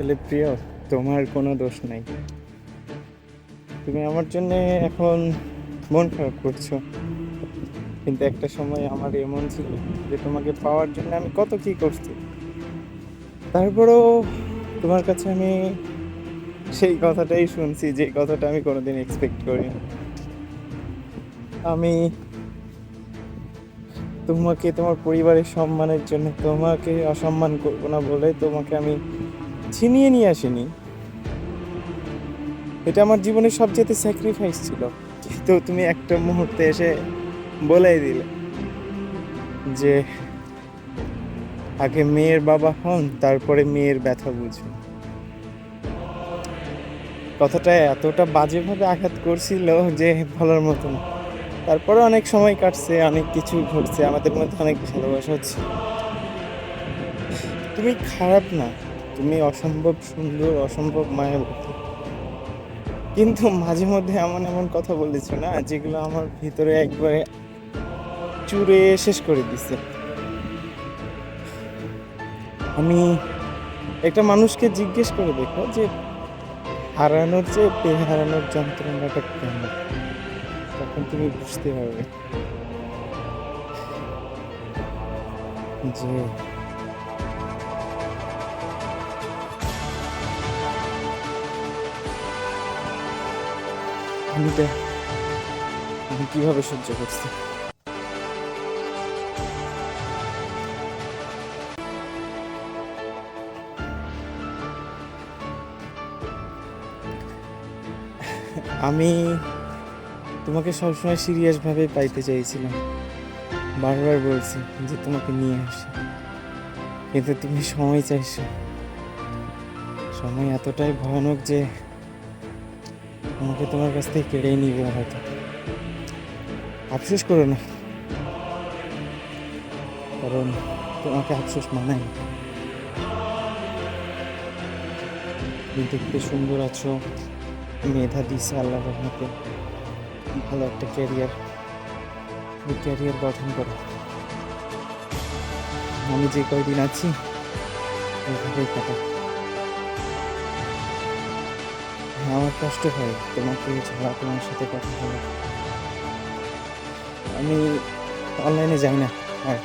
আসলে প্রিয়, তোমার কোনো দোষ নাই। তুমি আমার জন্য এখন মন খারাপ করছো, কিন্তু একটা সময় আমার এমন ছিল যে তোমাকে পাওয়ার জন্য আমি কত কি করছি। তারপরেও তোমার কাছে আমি সেই কথাটাই শুনছি যে কথাটা আমি কোনোদিন এক্সপেক্ট করিনি। আমি তোমাকে তোমার পরিবারের সম্মানের জন্য তোমাকে অসম্মান করবো না বলে তোমাকে আমি ছিনিয়ে নিয়ে আসিনি। এটা আমার জীবনের সবচেয়ে স্যাক্রিফাইস ছিল, কিন্তু তুমি একটা মুহূর্তে এসে বলেই দিলে যে আগে মেয়ের বাবা হন, তারপরে মেয়ের ব্যথা বুঝুন। কথাটা এতটা বাজেভাবে আঘাত করছিল যে বলার মতো না। তারপরে অনেক সময় কাটছে, অনেক কিছু ঘটছে, আমাদের মধ্যে অনেক ভালোবাসা হচ্ছে। তুমি খারাপ না, তুমি অসম্ভব সুন্দর, অসম্ভব মায়াবতী, কিন্তু মাঝে মধ্যে এমন এমন কথা বলেছো না যেগুলো আমার ভিতরে একবারে চুরে শেষ করে দিছে। আমি একটা মানুষকে জিজ্ঞেস করে দেখো যে হারানোর চেয়ে হারানোর যন্ত্রণাটা কেমন, তখন তুমি বুঝতে পারবে যে আমিটা আমি কিভাবে সহ্য করছি। আমি তোমাকে সবসময় সিরিয়াস ভাবে পাইতে চাইছিলাম, বারবার বলছি যে তোমাকে নিয়ে আসি, কিন্তু তুমি সময় চাইছো। সময় এতটাই ভয়ানক যে আমাকে তোমার কাছ থেকে কেড়েই নিবে হয়তো। আফসোস করো না, কারণ তোমাকে আফসোস মানায় না। তুমি দেখতে সুন্দর আছো, মেধা দিছে আল্লাহ রহমতে, ভালো একটা ক্যারিয়ার, তুমি ক্যারিয়ার গঠন করো। আমি যে কয়দিন আছি ওইভাবেই কাটাই। আমার কষ্ট হয় তোমাকে ছাড়া, তোমার সাথে কথা বলে। আমি অনলাইনে যাই না আর।